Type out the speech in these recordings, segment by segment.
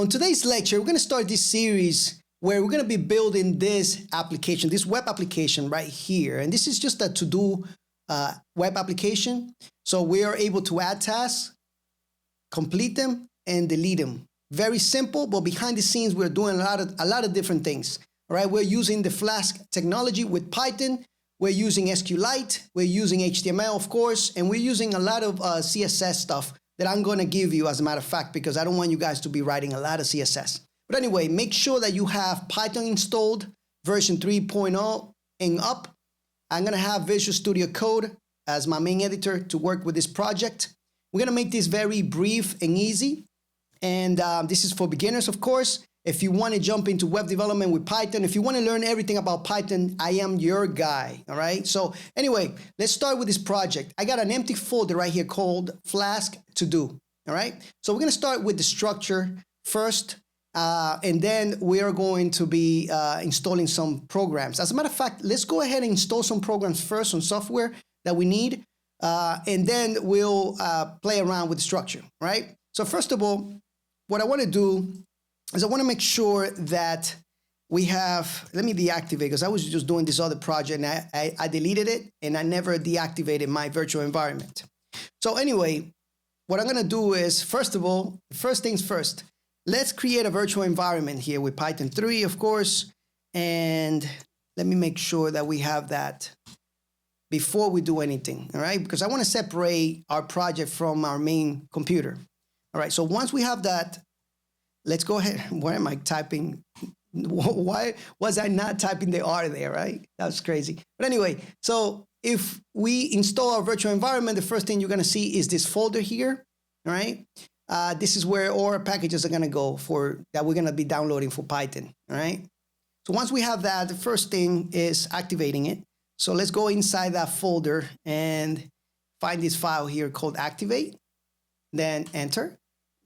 On today's lecture, we're going to start this series where we're going to be building this application, this web application right here. And this is just a to-do web application. So we are able to add tasks, complete them, and delete them. Very simple, but behind the scenes, we're doing a lot of different things. All right, we're using the Flask technology with Python. We're using SQLite. We're using HTML, of course, and we're using a lot of CSS stuff that I'm going to give you, as a matter of fact, because I don't want you guys to be writing a lot of CSS. But anyway, make sure that you have Python installed, version 3.0 and up. I'm going to have Visual Studio Code as my main editor to work with this project. We're going to make this very brief and easy. And this is for beginners, of course. If you want to jump into web development with Python, if you want to learn everything about Python, I am your guy, all right? So anyway, let's start with this project. I got an empty folder right here called Flask To-Do, all right? So we're going to start with the structure first, and then we are going to be installing some programs. As a matter of fact, let's go ahead and install some programs first, some software that we need, and then we'll play around with the structure, right? So first of all, what I want to do is I want to make sure that we have, let me deactivate, because I was just doing this other project and I deleted it and I never deactivated my virtual environment. So anyway, what I'm going to do is, first of all, first things first, let's create a virtual environment here with Python 3, of course. And let me make sure that we have that before we do anything, all right? Because I want to separate our project from our main computer. All right, so once we have that, let's go ahead. Why am I typing? Why was I not typing the R there, right? That was crazy. But anyway, so if we install our virtual environment, the first thing you're going to see is this folder here, all right? This is where all our packages are going to go that we're going to be downloading for Python, all right? So once we have that, the first thing is activating it. So let's go inside that folder and find this file here called activate, then enter.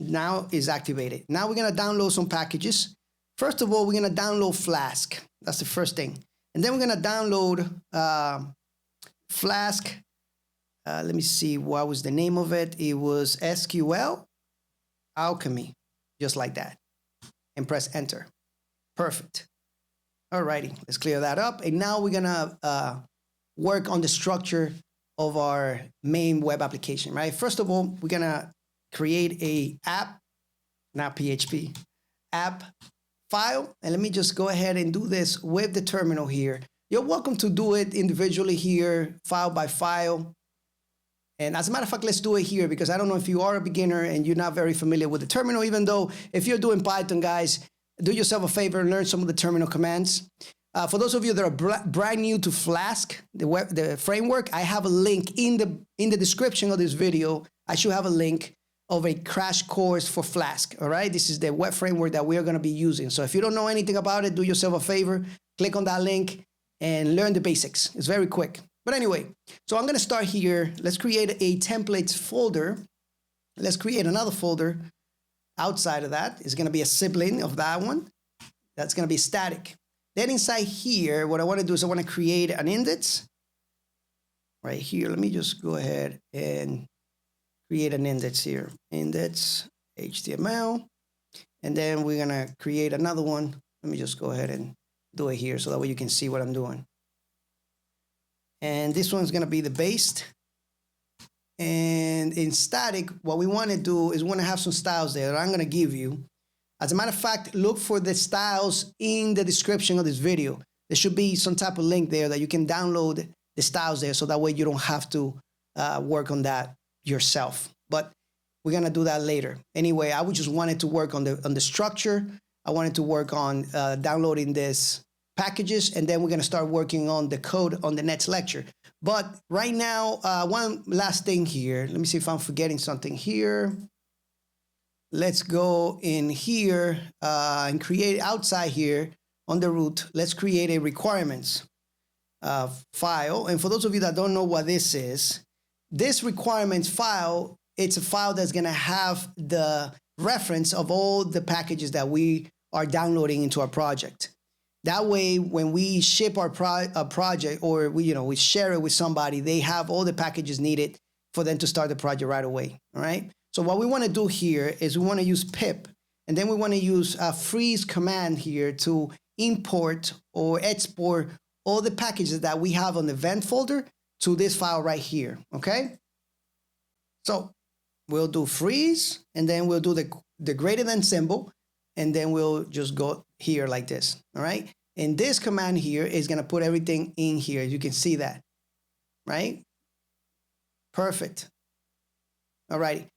Now is activated. Now we're going to download some packages. First of all, we're going to download Flask. That's the first thing. And then we're going to download Flask. Let me see, what was the name of it? It was SQLAlchemy, just like that. And press enter. Perfect. All righty, let's clear that up. And now we're going to work on the structure of our main web application, right? First of all, we're going to create a app, not PHP, app file. And let me just go ahead and do this with the terminal here. You're welcome to do it individually here, file by file. And as a matter of fact, let's do it here because I don't know if you are a beginner and you're not very familiar with the terminal, even though if you're doing Python, guys, do yourself a favor and learn some of the terminal commands. For those of you that are brand new to Flask, the framework, I have a link in the description of this video. I should have a link of a crash course for Flask, all right? This is the web framework that we are going to be using. So if you don't know anything about it, do yourself a favor, click on that link and learn the basics. It's very quick. But anyway, so I'm going to start here. Let's create a templates folder. Let's create another folder outside of that. It's going to be a sibling of that one. That's going to be static. Then inside here, what I want to do is I want to create an index right here. Let me just go ahead and create an index here, index HTML, and then we're gonna create another one. Let me just go ahead and do it here so that way you can see what I'm doing. And this one's gonna be the base. And in static, what we wanna do is we wanna have some styles there that I'm gonna give you. As a matter of fact, look for the styles in the description of this video. There should be some type of link there that you can download the styles there so that way you don't have to work on that yourself, but we're gonna do that later. Anyway, I would just wanted to work on the structure. I wanted to work on downloading this packages, and then we're gonna start working on the code on the next lecture. But right now, one last thing here. Let me see if I'm forgetting something here. Let's go in here and create outside here on the root. Let's create a requirements file. And for those of you that don't know what this is, this requirements file, it's a file that's going to have the reference of all the packages that we are downloading into our project. That way, when we ship our project or we share it with somebody, they have all the packages needed for them to start the project right away, all right? So what we want to do here is we want to use pip And then we want to use a freeze command here to import or export all the packages that we have on the event folder to this file right here, okay? So we'll do freeze, and then we'll do the greater than symbol, and then we'll just go here like this, all right? And this command here is gonna put everything in here. You can see that, right? Perfect. All right.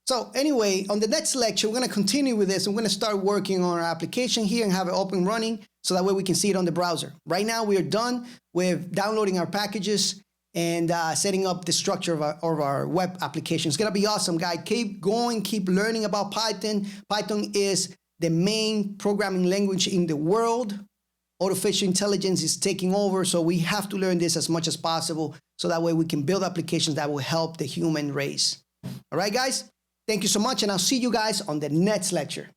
So anyway, on the next lecture, we're going to continue with this. I'm going to start working on our application here and have it up and running so that way we can see it on the browser. Right now, we are done with downloading our packages and setting up the structure of our web application. It's going to be awesome, guys. Keep going, keep learning about Python. Python is the main programming language in the world. Artificial intelligence is taking over, so we have to learn this as much as possible so that way we can build applications that will help the human race. All right, guys? Thank you so much, and I'll see you guys on the next lecture.